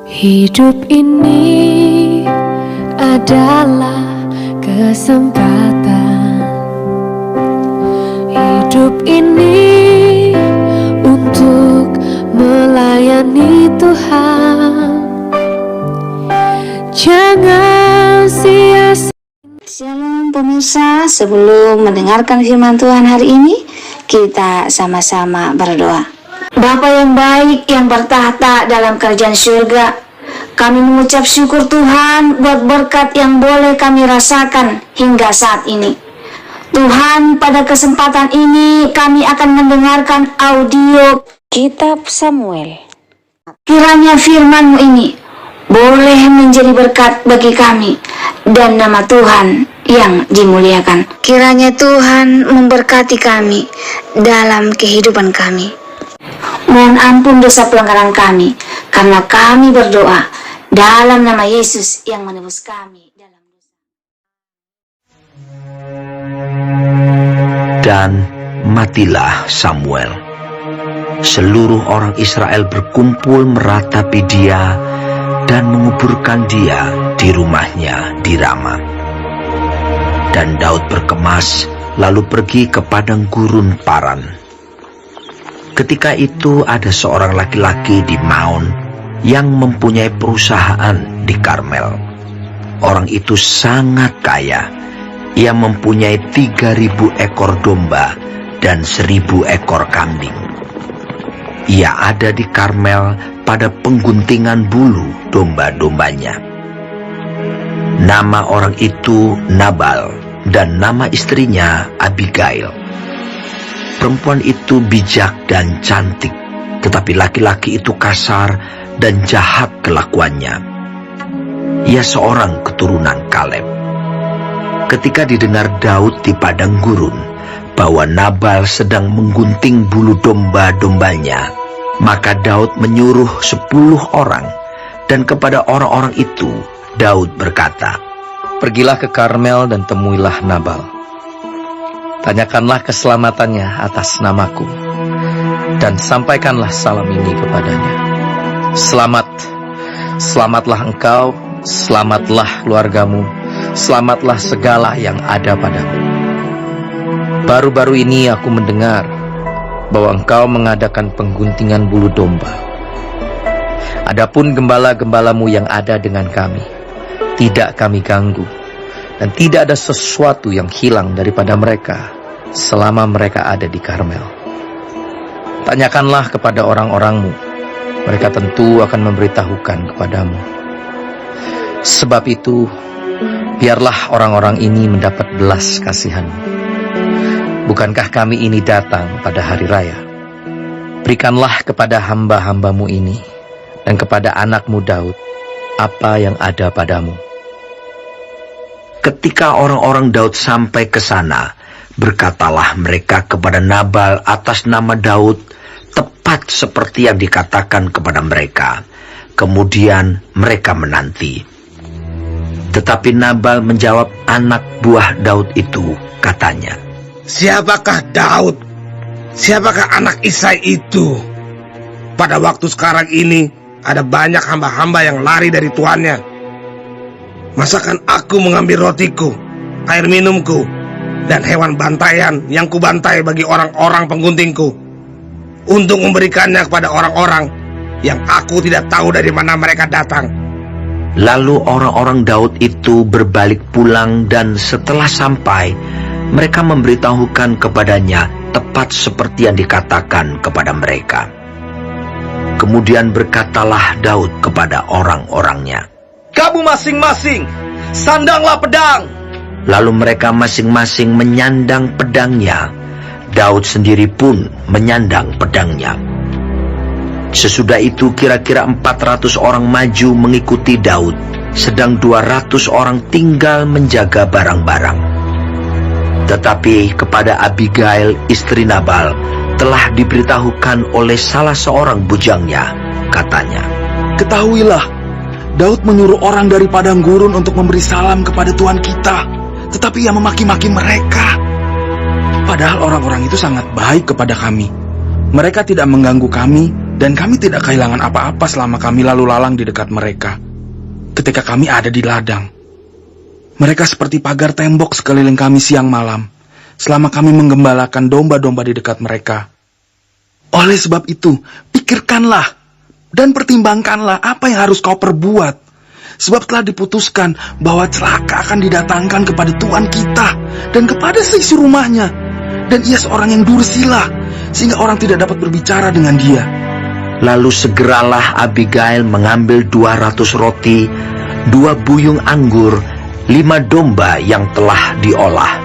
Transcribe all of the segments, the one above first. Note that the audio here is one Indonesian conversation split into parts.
Hidup ini adalah kesempatan. Hidup ini untuk melayani Tuhan. Jangan sia-sia. Shalom pemirsa, sebelum mendengarkan firman Tuhan hari ini, kita sama-sama berdoa. Bapa yang baik yang bertahta dalam kerajaan surga, kami mengucap syukur Tuhan buat berkat yang boleh kami rasakan hingga saat ini. Tuhan, pada kesempatan ini kami akan mendengarkan audio Kitab Samuel. Kiranya firman-Mu ini boleh menjadi berkat bagi kami dan nama Tuhan yang dimuliakan. Kiranya Tuhan memberkati kami dalam kehidupan kami. Mohon ampun dosa pelanggaran kami, karena kami berdoa dalam nama Yesus yang menebus kami dalam dosa. Dan matilah Samuel. Seluruh orang Israel berkumpul meratapi dia dan menguburkan dia di rumahnya di Rama. Dan Daud berkemas lalu pergi ke padang gurun Paran. Ketika itu ada seorang laki-laki di Maon yang mempunyai perusahaan di Karmel. Orang itu sangat kaya. Ia mempunyai 3.000 ekor domba dan 1.000 ekor kambing. Ia ada di Karmel pada pengguntingan bulu domba-dombanya. Nama orang itu Nabal dan nama istrinya Abigail. Perempuan itu bijak dan cantik, tetapi laki-laki itu kasar dan jahat kelakuannya. Ia seorang keturunan Kaleb. Ketika didengar Daud di padang gurun bahwa Nabal sedang menggunting bulu domba-dombanya, maka Daud menyuruh 10 orang, dan kepada orang-orang itu Daud berkata, "Pergilah ke Karmel dan temuilah Nabal. Tanyakanlah keselamatannya atas namaku, dan sampaikanlah salam ini kepadanya. Selamat, selamatlah engkau, selamatlah keluargamu, selamatlah segala yang ada padamu. Baru-baru ini aku mendengar bahwa engkau mengadakan pengguntingan bulu domba. Adapun gembala-gembalamu yang ada dengan kami, tidak kami ganggu, dan tidak ada sesuatu yang hilang daripada mereka selama mereka ada di Karmel. Tanyakanlah kepada orang-orangmu, mereka tentu akan memberitahukan kepadamu. Sebab itu, biarlah orang-orang ini mendapat belas kasihan-Mu. Bukankah kami ini datang pada hari raya? Berikanlah kepada hamba-hamba-Mu ini dan kepada anakmu Daud apa yang ada padamu." Ketika orang-orang Daud sampai ke sana, berkatalah mereka kepada Nabal atas nama Daud, tepat seperti yang dikatakan kepada mereka. Kemudian mereka menanti. Tetapi Nabal menjawab anak buah Daud itu, katanya, "Siapakah Daud? Siapakah anak Isai itu? Pada waktu sekarang ini ada banyak hamba-hamba yang lari dari tuannya. Masakan aku mengambil rotiku, air minumku, dan hewan bantaian yang kubantai bagi orang-orang pengguntingku, untuk memberikannya kepada orang-orang yang aku tidak tahu dari mana mereka datang." Lalu orang-orang Daud itu berbalik pulang, dan setelah sampai, mereka memberitahukan kepadanya tepat seperti yang dikatakan kepada mereka. Kemudian berkatalah Daud kepada orang-orangnya, "Kamu masing-masing sandanglah pedang." Lalu mereka masing-masing menyandang pedangnya. Daud sendiri pun menyandang pedangnya. Sesudah itu kira-kira 400 orang maju mengikuti Daud, sedang 200 orang tinggal menjaga barang-barang. Tetapi kepada Abigail, istri Nabal, telah diberitahukan oleh salah seorang bujangnya, katanya, "Ketahuilah, Daud menyuruh orang dari padang gurun untuk memberi salam kepada Tuhan kita, tetapi ia memaki-maki mereka. Padahal orang-orang itu sangat baik kepada kami. Mereka tidak mengganggu kami Dan kami tidak kehilangan apa-apa selama kami lalu lalang di dekat mereka. Ketika kami ada di ladang, mereka seperti pagar tembok sekeliling kami siang malam, selama kami menggembalakan domba-domba di dekat mereka. Oleh sebab itu, pikirkanlah dan pertimbangkanlah apa yang harus kau perbuat. Sebab telah diputuskan bahwa celaka akan didatangkan kepada Tuhan kita dan kepada seisi rumahnya. Dan ia seorang yang dursila, sehingga orang tidak dapat berbicara dengan dia. Lalu segeralah Abigail mengambil 200 roti, 2 buyung anggur, 5 domba yang telah diolah,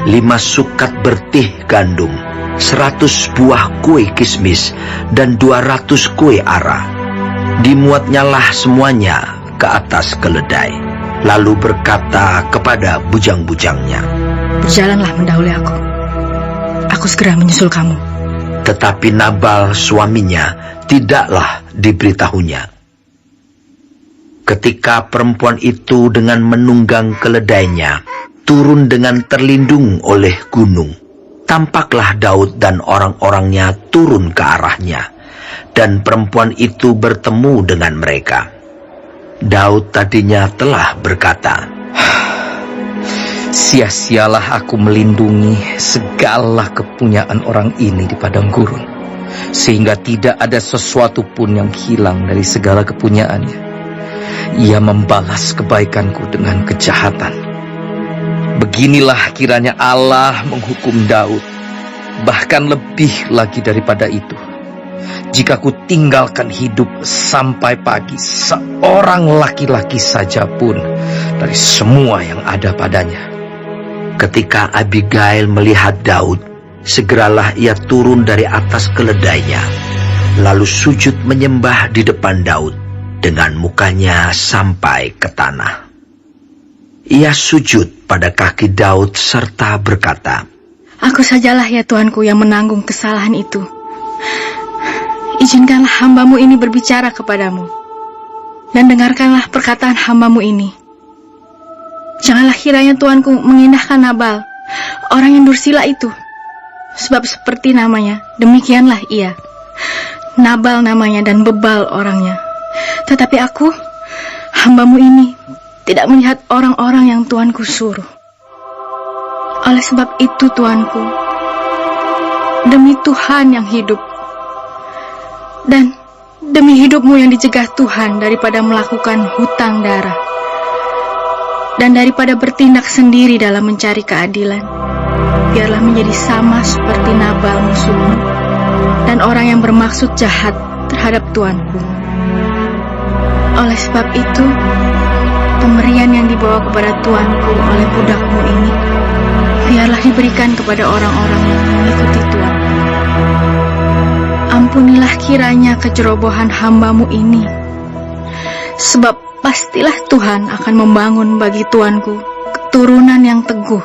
5 sukat bertih gandum, 100 buah kue kismis, dan 200 kue ara. Dimuatnyalah semuanya ke atas keledai, lalu berkata kepada bujang-bujangnya, "Berjalanlah mendahului aku. Aku segera menyusul kamu." Tetapi Nabal suaminya tidaklah diberitahunya. Ketika perempuan itu dengan menunggang keledainya turun dengan terlindung oleh gunung, tampaklah Daud dan orang-orangnya turun ke arahnya, dan perempuan itu bertemu dengan mereka. Daud tadinya telah berkata, "Sia-sialah aku melindungi segala kepunyaan orang ini di padang gurun, sehingga tidak ada sesuatu pun yang hilang dari segala kepunyaannya. Ia membalas kebaikanku dengan kejahatan. Beginilah kiranya Allah menghukum Daud, bahkan lebih lagi daripada itu. Jika ku tinggalkan hidup sampai pagi seorang laki-laki saja pun dari semua yang ada padanya." Ketika Abigail melihat Daud, segeralah ia turun dari atas keledainya, lalu sujud menyembah di depan Daud dengan mukanya sampai ke tanah. Ia sujud pada kaki Daud serta berkata, "Aku sajalah ya Tuanku yang menanggung kesalahan itu. Izinkanlah hambamu ini berbicara kepadamu, dan dengarkanlah perkataan hambamu ini. Janganlah kiranya Tuanku mengindahkan Nabal, orang yang dursila itu. Sebab seperti namanya, demikianlah ia. Nabal namanya dan bebal orangnya. Tetapi aku, hambamu ini, tidak melihat orang-orang yang Tuanku suruh. Oleh sebab itu Tuanku, demi Tuhan yang hidup, dan demi hidupmu yang dicegah Tuhan daripada melakukan hutang darah, dan daripada bertindak sendiri dalam mencari keadilan, biarlah menjadi sama seperti Nabal musuhmu dan orang yang bermaksud jahat terhadap Tuanku. Oleh sebab itu, pemberian yang dibawa kepada Tuanku oleh budakmu ini, biarlah diberikan kepada orang-orang yang mengikuti Tuan. Ampunilah kiranya kecerobohan hambamu ini, sebab pastilah Tuhan akan membangun bagi Tuanku keturunan yang teguh.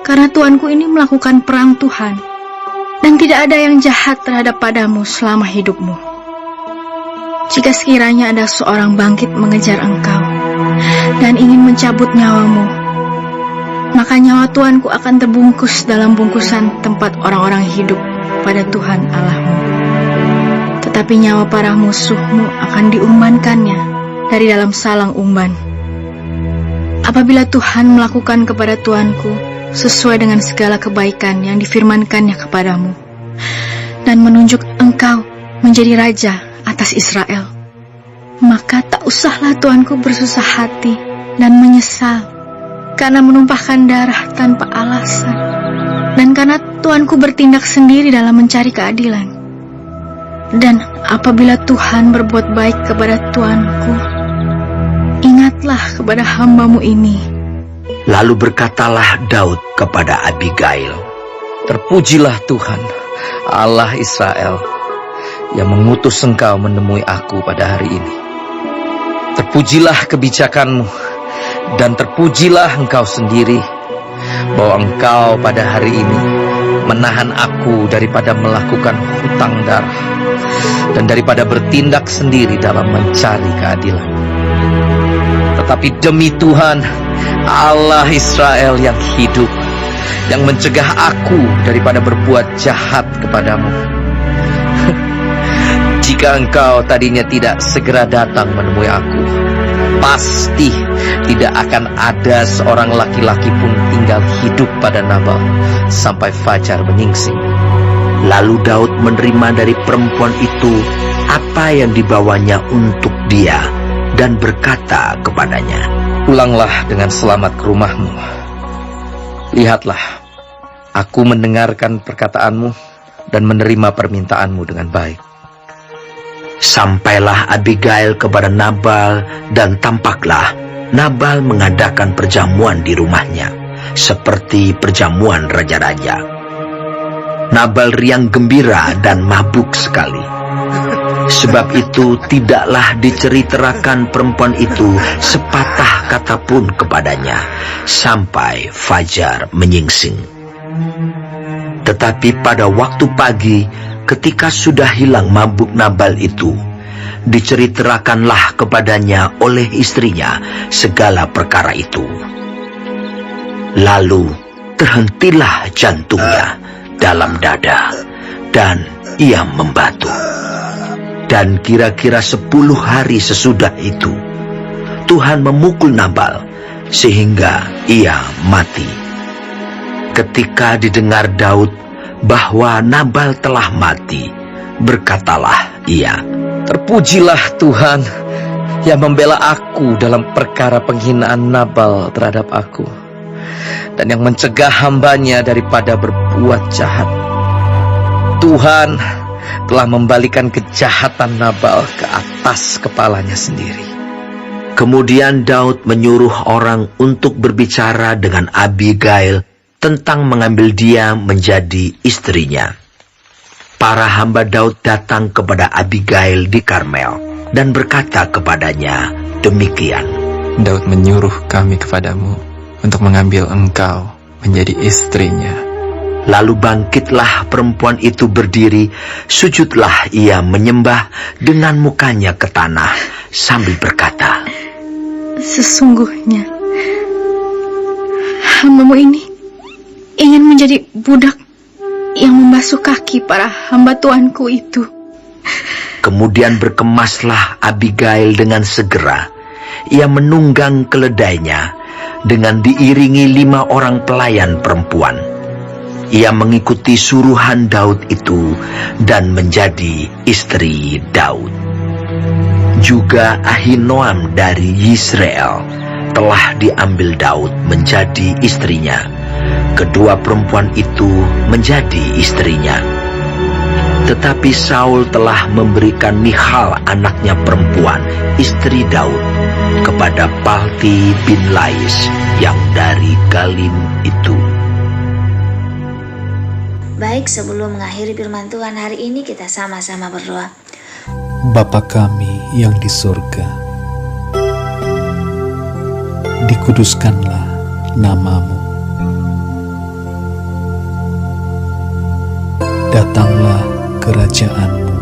Karena Tuanku ini melakukan perang Tuhan, dan tidak ada yang jahat terhadap padamu selama hidupmu. Jika sekiranya ada seorang bangkit mengejar engkau, dan ingin mencabut nyawamu, maka nyawa Tuanku akan terbungkus dalam bungkusan tempat orang-orang hidup pada Tuhan Allahmu. Tetapi nyawa para musuhmu akan diumbankannya dari dalam salang umban. Apabila Tuhan melakukan kepada Tuanku sesuai dengan segala kebaikan yang difirmankannya kepadamu, dan menunjuk engkau menjadi raja atas Israel, maka tak usahlah Tuanku bersusah hati dan menyesal karena menumpahkan darah tanpa alasan, dan karena Tuanku bertindak sendiri dalam mencari keadilan. Dan apabila Tuhan berbuat baik kepada Tuanku, ingatlah kepada hambamu ini." Lalu berkatalah Daud kepada Abigail, "Terpujilah Tuhan, Allah Israel, yang mengutus engkau menemui aku pada hari ini. Terpujilah kebijakanmu, dan terpujilah engkau sendiri, bahwa engkau pada hari ini menahan aku daripada melakukan hutang darah, dan daripada bertindak sendiri dalam mencari keadilan. Tetapi demi Tuhan, Allah Israel yang hidup, yang mencegah aku daripada berbuat jahat kepadamu, Jika engkau tadinya tidak segera datang menemui aku, pasti tidak akan ada seorang laki-laki pun tinggal hidup pada Nabal sampai fajar menyingsing. Lalu Daud menerima dari perempuan itu apa yang dibawanya untuk dia dan berkata kepadanya, Pulanglah dengan selamat ke rumahmu. Lihatlah, aku mendengarkan perkataanmu dan menerima permintaanmu dengan baik. Sampailah Abigail kepada Nabal, dan tampaklah Nabal mengadakan perjamuan di rumahnya, seperti perjamuan raja-raja. Nabal riang gembira dan mabuk sekali. Sebab itu tidaklah diceritakan perempuan itu sepatah kata pun kepadanya, sampai fajar menyingsing. Tetapi pada waktu pagi, ketika sudah hilang mabuk Nabal itu, diceritakanlah kepadanya oleh istrinya segala perkara itu. Lalu terhentilah jantungnya dalam dada, dan ia membatu. Dan kira-kira 10 hari sesudah itu, Tuhan memukul Nabal sehingga ia mati. Ketika didengar Daud bahwa Nabal telah mati, berkatalah ia, Terpujilah Tuhan yang membela aku dalam perkara penghinaan Nabal terhadap aku, dan yang mencegah hambanya daripada berbuat jahat. Tuhan telah membalikan kejahatan Nabal ke atas kepalanya sendiri. Kemudian Daud menyuruh orang untuk berbicara dengan Abigail tentang mengambil dia menjadi istrinya. Para hamba Daud datang kepada Abigail di Karmel dan berkata kepadanya demikian, Daud menyuruh kami kepadamu untuk mengambil engkau menjadi istrinya. Lalu bangkitlah perempuan itu berdiri, sujudlah ia menyembah dengan mukanya ke tanah sambil berkata, Sesungguhnya hambamu ini ingin menjadi budak yang membasuh kaki para hamba tuanku itu. Kemudian berkemaslah Abigail dengan segera. Ia menunggang keledainya dengan diiringi 5 orang pelayan perempuan. Ia mengikuti suruhan Daud itu dan menjadi istri Daud. Juga Ahinoam dari Yisrael telah diambil Daud menjadi istrinya. Kedua perempuan itu menjadi istrinya. Tetapi Saul telah memberikan Michal anaknya perempuan, istri Daud, kepada Palti bin Lais yang dari Galim itu. Baik, sebelum mengakhiri firman Tuhan hari ini, kita sama-sama berdoa. Bapa kami yang di surga, dikuduskanlah namamu. Datanglah kerajaanmu.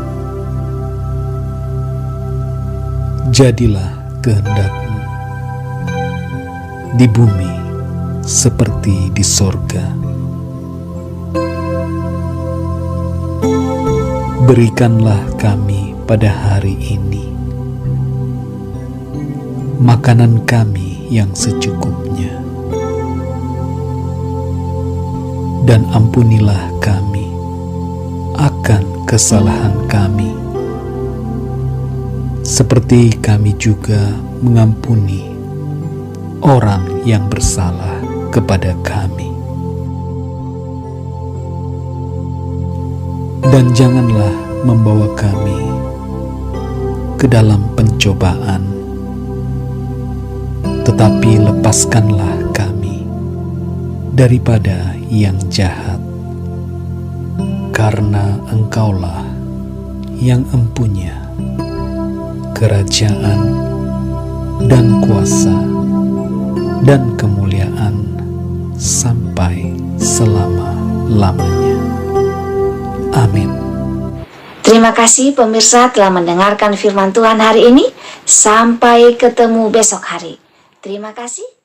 Jadilah kehendakmu di bumi seperti di sorga. Berikanlah kami pada hari ini makanan kami yang secukupnya, dan ampunilah kami akan kesalahan kami, seperti kami juga mengampuni orang yang bersalah kepada kami. Dan janganlah membawa kami ke dalam pencobaan, tetapi lepaskanlah kami daripada yang jahat, karena Engkaulah yang empunya kerajaan dan kuasa dan kemuliaan sampai selama-lamanya. Amin. Terima kasih pemirsa telah mendengarkan firman Tuhan hari ini. Sampai ketemu besok hari. Terima kasih.